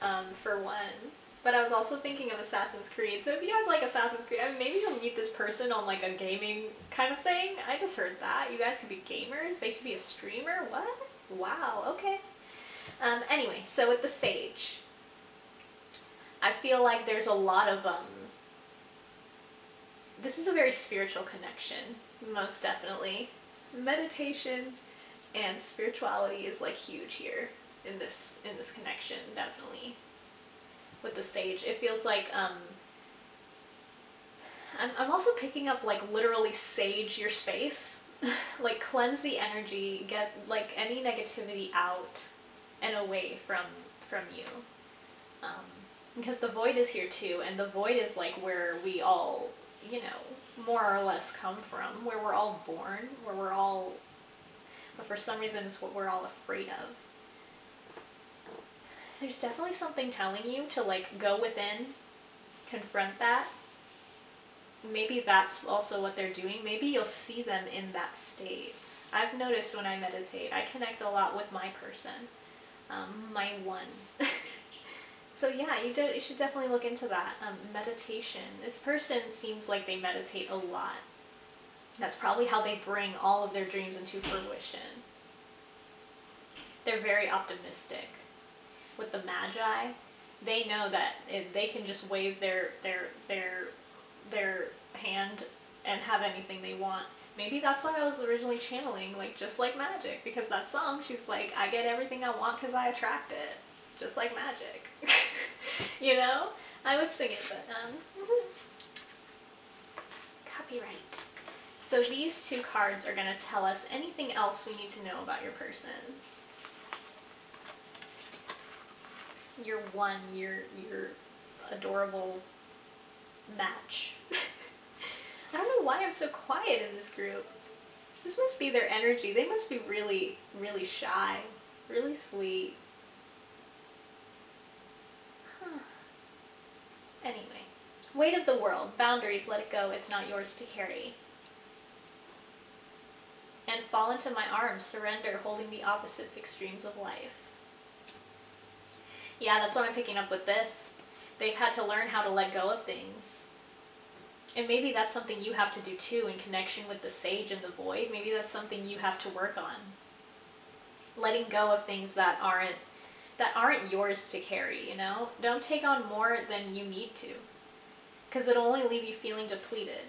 for one. But I was also thinking of Assassin's Creed. So if you guys like Assassin's Creed, I mean, maybe you'll meet this person on like a gaming kind of thing. I just heard that. You guys could be gamers. They could be a streamer. What? Wow. Okay. Anyway, so with the Sage, I feel like there's a lot of, this is a very spiritual connection, most definitely. Meditation and spirituality is like huge here in this connection, definitely. With the Sage, it feels like I'm also picking up like literally sage your space. Like cleanse the energy, get like any negativity out and away from you. Because the void is here too, and the void is like where we all, you know, more or less come from, where we're all born, where we're all, but for some reason it's what we're all afraid of. There's definitely something telling you to like go within, confront that. Maybe that's also what they're doing. Maybe you'll see them in that state. I've noticed when I meditate, I connect a lot with my person, my one. So yeah, you should definitely look into that. Meditation. This person seems like they meditate a lot. That's probably how they bring all of their dreams into fruition. They're very optimistic. With the Magi, they know that if they can just wave their hand and have anything they want. Maybe that's why I was originally channeling, like, just like magic, because that song, she's like, I get everything I want because I attract it, just like magic. You know? I would sing it, but, copyright. So these two cards are going to tell us anything else we need to know about your person. Your one, your adorable match. I don't know why I'm so quiet in this group. This must be their energy. They must be really, really shy. Really sweet. Huh. Anyway. Weight of the world. Boundaries, let it go. It's not yours to carry. And fall into my arms. Surrender, holding the opposites extremes of life. Yeah, that's what I'm picking up with this. They've had to learn how to let go of things. And maybe that's something you have to do too in connection with the sage and the void. Maybe that's something you have to work on. Letting go of things that aren't yours to carry, you know? Don't take on more than you need to, because it'll only leave you feeling depleted.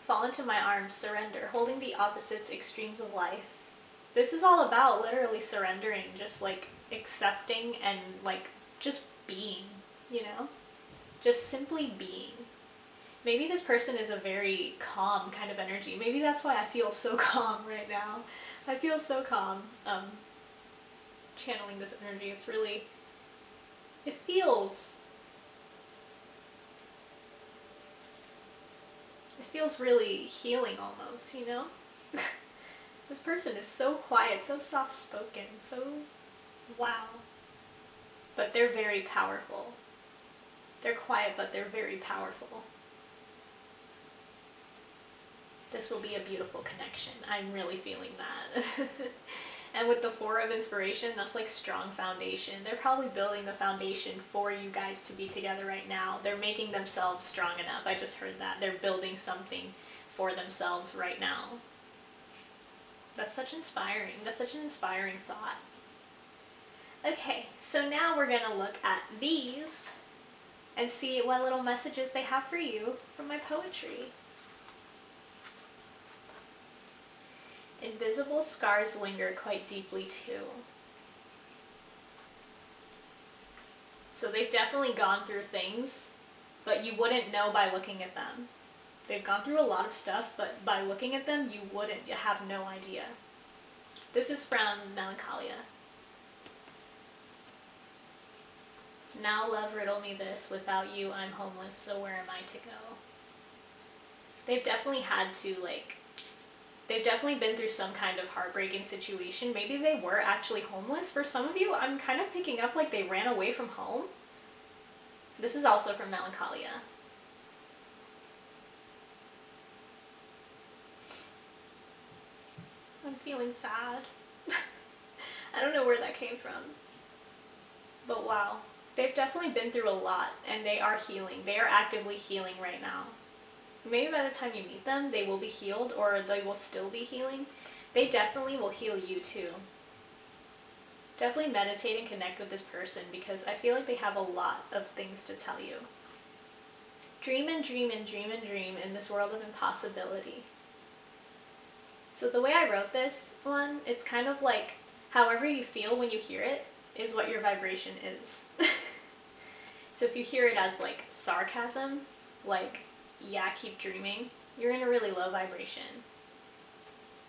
Fall into my arms, surrender, holding the opposites extremes of life. This is all about literally surrendering, just like accepting and like just being, you know? Just simply being. Maybe this person is a very calm kind of energy. Maybe that's why I feel so calm right now. I feel so calm channeling this energy. It's really, it feels really healing almost, you know? This person is so quiet, so soft-spoken, so wow. But they're very powerful. They're quiet, but they're very powerful. This will be a beautiful connection. I'm really feeling that. And with the Four of Inspiration, that's like strong foundation. They're probably building the foundation for you guys to be together right now. They're making themselves strong enough. I just heard that. They're building something for themselves right now. That's such inspiring. That's such an inspiring thought. Okay, so now we're gonna look at these and see what little messages they have for you from my poetry. Invisible scars linger quite deeply too. So they've definitely gone through things, but you wouldn't know by looking at them. They've gone through a lot of stuff, but by looking at them, you have no idea. This is from Melancholia. Now love riddle me this, without you I'm homeless, so where am I to go? They've definitely had to they've definitely been through some kind of heartbreaking situation. Maybe they were actually homeless. For some of you, I'm kind of picking up like they ran away from home. This is also from Melancholia. I'm feeling sad. I don't know where that came from. But wow. They've definitely been through a lot, and they are healing. They are actively healing right now. Maybe by the time you meet them, they will be healed, or they will still be healing. They definitely will heal you too. Definitely meditate and connect with this person, because I feel like they have a lot of things to tell you. Dream and dream and dream and dream in this world of impossibility. So the way I wrote this one, it's kind of like however you feel when you hear it is what your vibration is. So if you hear it as like sarcasm, like yeah, keep dreaming, you're in a really low vibration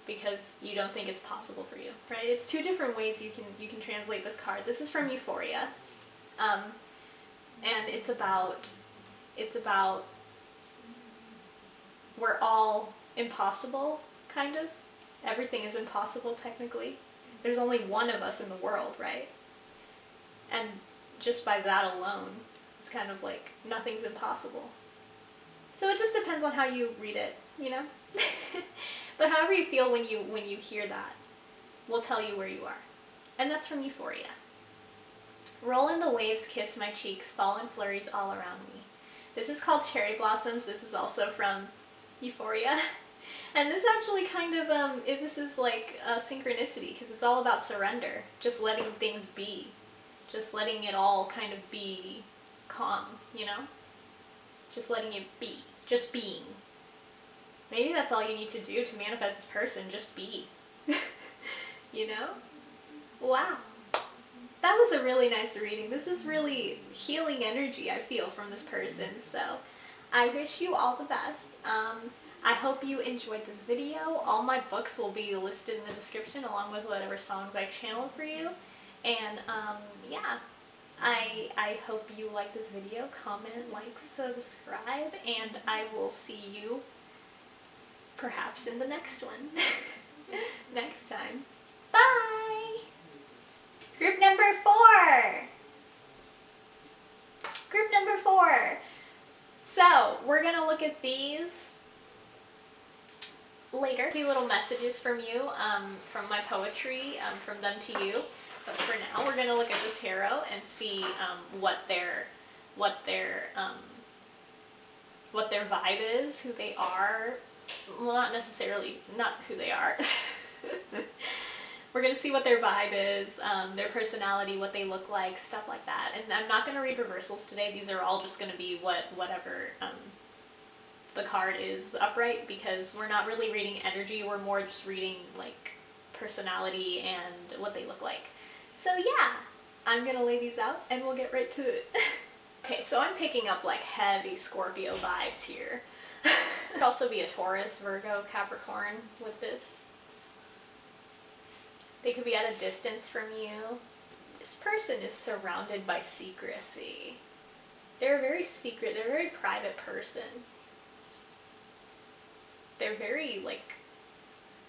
because you don't think it's possible for you, right? It's two different ways you can translate this card. This is from Euphoria, and it's about we're all impossible, kind of. Everything is impossible, technically. There's only one of us in the world, right? And just by that alone, it's kind of like nothing's impossible. So it just depends on how you read it, you know? But however you feel when you hear that will tell you where you are. And that's from Euphoria. Roll in the waves, kiss my cheeks, fall in flurries all around me. This is called Cherry Blossoms. This is also from Euphoria. And this actually kind of, this is like a synchronicity because it's all about surrender. Just letting things be. Just letting it all kind of be calm, you know? Just letting it be. Just being. Maybe that's all you need to do to manifest this person. Just be. You know? Wow. That was a really nice reading. This is really healing energy, I feel, from this person. So I wish you all the best. I hope you enjoyed this video. All my books will be listed in the description along with whatever songs I channel for you. And yeah, I hope you like this video. Comment, like, subscribe, and I will see you perhaps in the next one. Next time. Bye! Group number 4! Group number 4! So, we're gonna look at these later. Be little messages from you, from my poetry, from them to you. But for now, we're gonna look at the tarot and see what their vibe is, who they are. Well, not who they are. We're gonna see what their vibe is, their personality, what they look like, stuff like that. And I'm not gonna read reversals today. These are all just gonna be whatever the card is upright, because we're not really reading energy. We're more just reading like personality and what they look like. So yeah, I'm gonna lay these out and we'll get right to it. Okay, so I'm picking up like heavy Scorpio vibes here. Could also be a Taurus, Virgo, Capricorn with this. They could be at a distance from you. This person is surrounded by secrecy. They're a very secret, they're a very private person. They're very, like,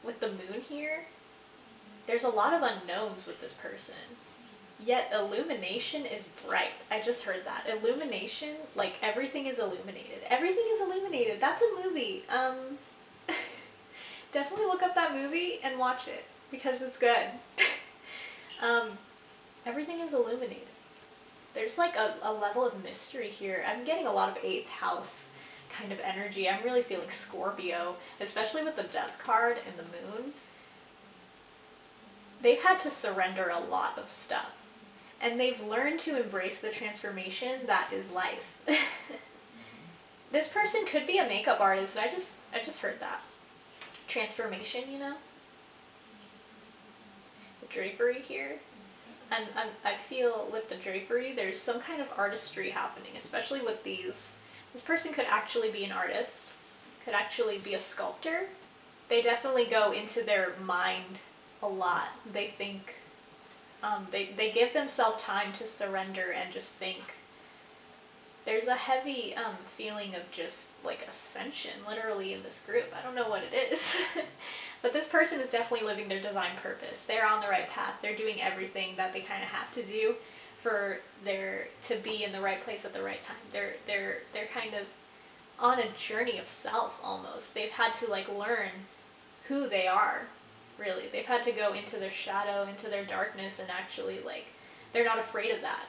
with the moon here, there's a lot of unknowns with this person. Yet illumination is bright. I just heard that. Illumination, like everything is illuminated. Everything is illuminated. That's a movie. Definitely look up that movie and watch it because it's good. Everything is illuminated. There's like a level of mystery here. I'm getting a lot of 8th house kind of energy. I'm really feeling Scorpio, especially with the Death card and the moon. They've had to surrender a lot of stuff. And they've learned to embrace the transformation that is life. This person could be a makeup artist. I just heard that. Transformation, you know? The drapery here. And I feel with the drapery, there's some kind of artistry happening, especially with these. This person could actually be an artist, could actually be a sculptor. They definitely go into their mind a lot. They think, they give themselves time to surrender and just think. There's a heavy feeling of just like ascension literally in this group. I don't know what it is. But this person is definitely living their divine purpose. They're on the right path. They're doing everything that they kind of have to do for to be in the right place at the right time. They're kind of on a journey of self almost. They've had to like learn who they are, really. They've had to go into their shadow, into their darkness, and actually like, they're not afraid of that.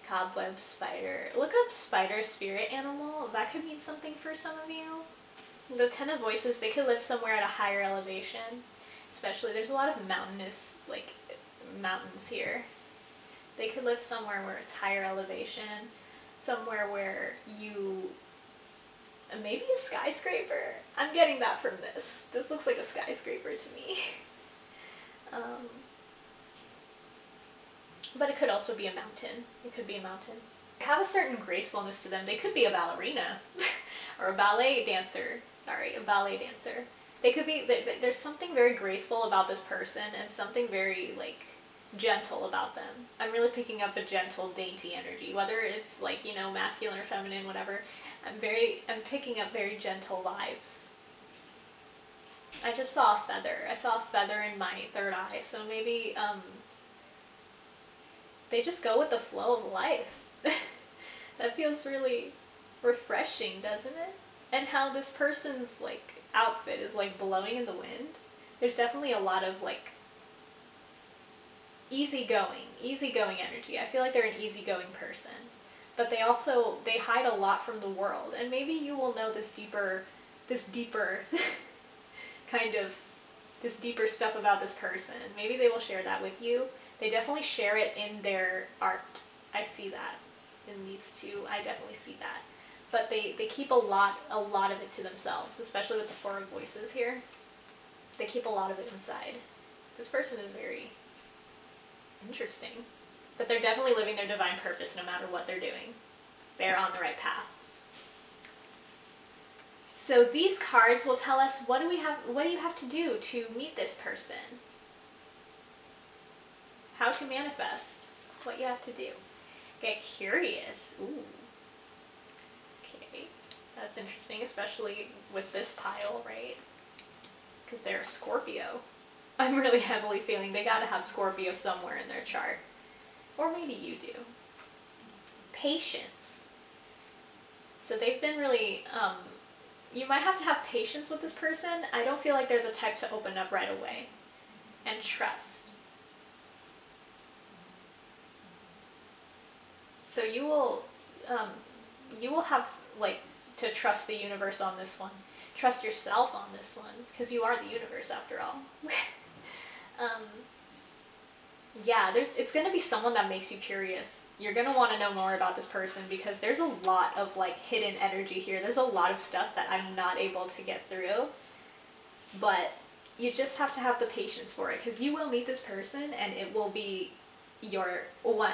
Cobweb, spider. Look up spider, spirit animal. That could mean something for some of you. The 10 of Voices, they could live somewhere at a higher elevation. Especially, there's a lot of mountainous, like, mountains here. They could live somewhere where it's higher elevation. Somewhere where you... maybe a skyscraper? I'm getting that from this. This looks like a skyscraper to me. But it could also be a mountain. It could be a mountain. They have a certain gracefulness to them. They could be a ballerina or a ballet dancer. Sorry, a ballet dancer. They could be, there's something very graceful about this person and something very like gentle about them. I'm really picking up a gentle, dainty energy, whether it's like, you know, masculine or feminine, whatever. I'm picking up very gentle vibes. I just saw a feather. I saw a feather in my third eye, so maybe they just go with the flow of life. That feels really refreshing, doesn't it? And how this person's like outfit is like blowing in the wind. There's definitely a lot of like easygoing energy. I feel like they're an easygoing person, but they hide a lot from the world. And maybe you will know this deeper kind of this deeper stuff about this person. Maybe they will share that with you. They definitely share it in their art. I see that in these two. I definitely see that. But they keep a lot of it to themselves, especially with the Four of Voices here. They keep a lot of it inside. This person is very interesting. But they're definitely living their divine purpose no matter what they're doing. They're on the right path. So these cards will tell us what do you have to do to meet this person? How to manifest what you have to do. Get curious. Ooh. Okay, that's interesting, especially with this pile, right? Because they're a Scorpio. I'm really heavily feeling they gotta have Scorpio somewhere in their chart. Or maybe you do. Patience. So they've been really, you might have to have patience with this person. I don't feel like they're the type to open up right away. And trust. So you will have like to trust the universe on this one. Trust yourself on this one, because you are the universe after all. Yeah, it's going to be someone that makes you curious. You're going to want to know more about this person because there's a lot of like hidden energy here. There's a lot of stuff that I'm not able to get through. But you just have to have the patience for it, because you will meet this person and it will be your one.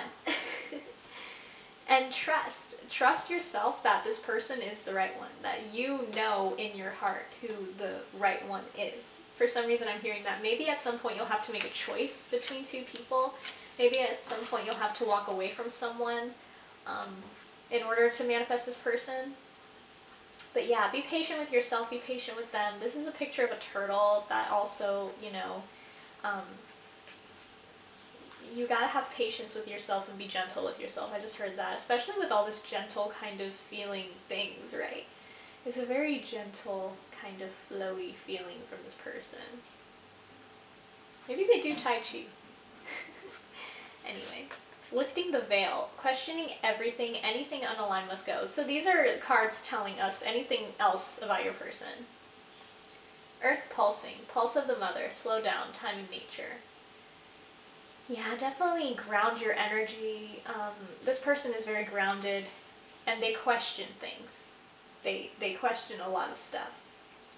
And trust yourself that this person is the right one, that you know in your heart who the right one is. For some reason I'm hearing that maybe at some point you'll have to make a choice between two people. Maybe at some point you'll have to walk away from someone in order to manifest this person. But yeah, be patient with yourself, be patient with them. This is a picture of a turtle that also, you know, you gotta have patience with yourself and be gentle with yourself. I just heard that, especially with all this gentle kind of feeling things, right? It's a very gentle kind of flowy feeling from this person. Maybe they do Tai Chi. Anyway, lifting the veil, questioning everything, anything unaligned must go. So these are cards telling us anything else about your person. Earth pulsing, pulse of the mother, slow down, time of nature. Yeah, definitely ground your energy. This person is very grounded and they question things. They question a lot of stuff.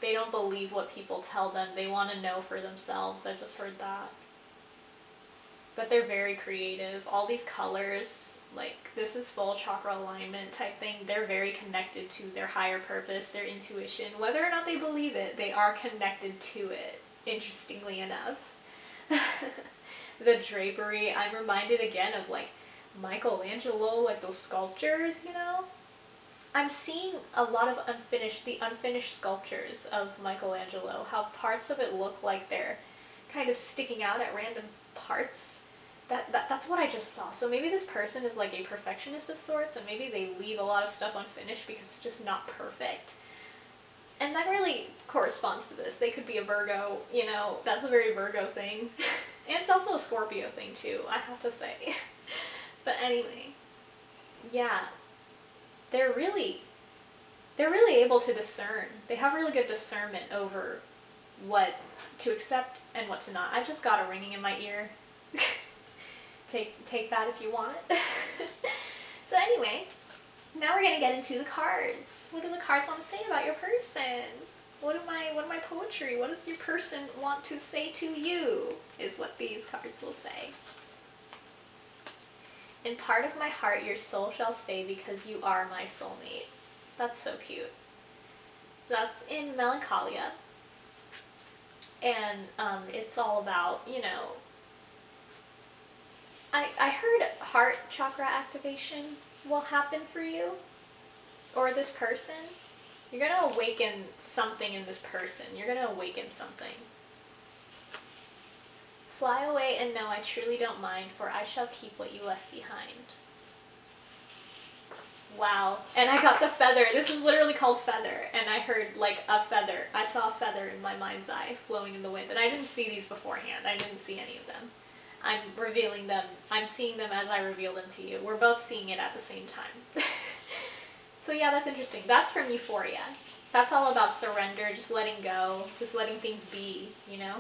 They don't believe what people tell them. They want to know for themselves. I just heard that. But they're very creative. All these colors, like this is full chakra alignment type thing. They're very connected to their higher purpose, their intuition. Whether or not they believe it, they are connected to it, interestingly enough. The drapery, I'm reminded again of like Michelangelo, like those sculptures, you know? I'm seeing a lot of the unfinished sculptures of Michelangelo, how parts of it look like they're kind of sticking out at random parts. That's what I just saw. So maybe this person is like a perfectionist of sorts, and maybe they leave a lot of stuff unfinished because it's just not perfect. And that really corresponds to this. They could be a Virgo, you know, that's a very Virgo thing. And it's also a Scorpio thing too, I have to say. But anyway, yeah, they're really able to discern. They have really good discernment over what to accept and what to not. I just got a ringing in my ear. Take that if you want it. So anyway, now we're gonna get into the cards. What do the cards want to say about your person? What am I poetry? What does your person want to say to you? Is what these cards will say. In part of my heart, your soul shall stay because you are my soulmate. That's so cute. That's in Melancholia. And it's all about, you know, I heard heart chakra activation will happen for you or this person. You're going to awaken something in this person. You're going to awaken something. Fly away and know I truly don't mind, for I shall keep what you left behind. Wow. And I got the feather. This is literally called feather. And I heard like a feather. I saw a feather in my mind's eye flowing in the wind. And I didn't see these beforehand. I didn't see any of them. I'm revealing them. I'm seeing them as I reveal them to you. We're both seeing it at the same time. So yeah, that's interesting. That's from Euphoria. That's all about surrender, just letting go, just letting things be, you know?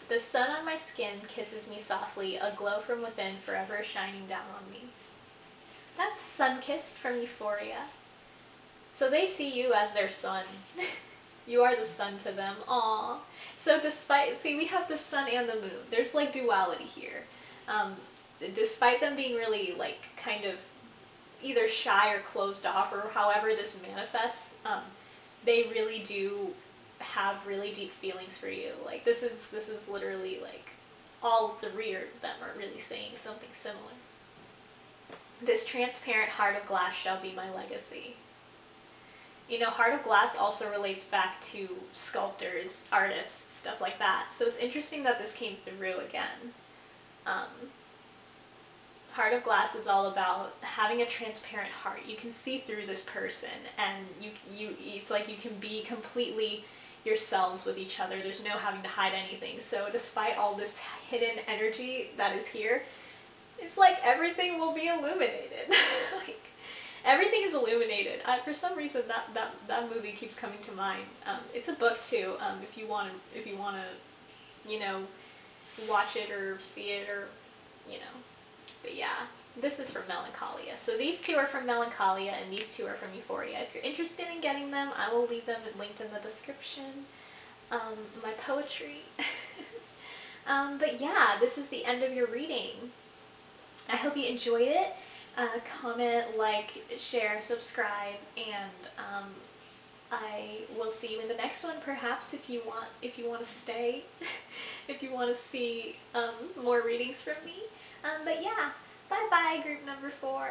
The sun on my skin kisses me softly, a glow from within forever shining down on me. That's sun-kissed from Euphoria. So they see you as their sun. You are the sun to them. Aww. So see, we have the sun and the moon. There's like duality here. Despite them being really like kind of either shy or closed off or however this manifests, they really do have really deep feelings for you. Like this is literally like all 3 of them are really saying something similar. This transparent heart of glass shall be my legacy. You know, heart of glass also relates back to sculptors, artists, stuff like that. So it's interesting that this came through again. Heart of glass is all about having a transparent heart. You can see through this person, and it's like you can be completely yourselves with each other. There's no having to hide anything. So despite all this hidden energy that is here, it's like everything will be illuminated. Like everything is illuminated. For some reason that movie keeps coming to mind. It's a book too. If you want to, you know, watch it or see it or, you know. But yeah, this is from Melancholia. So these 2 are from Melancholia and these 2 are from Euphoria. If you're interested in getting them, I will leave them linked in the description. My poetry. But yeah, this is the end of your reading. I hope you enjoyed it. Comment, like, share, subscribe, and I will see you in the next one, perhaps, if you want to stay, if you want to see more readings from me. But yeah, bye bye, group number 4.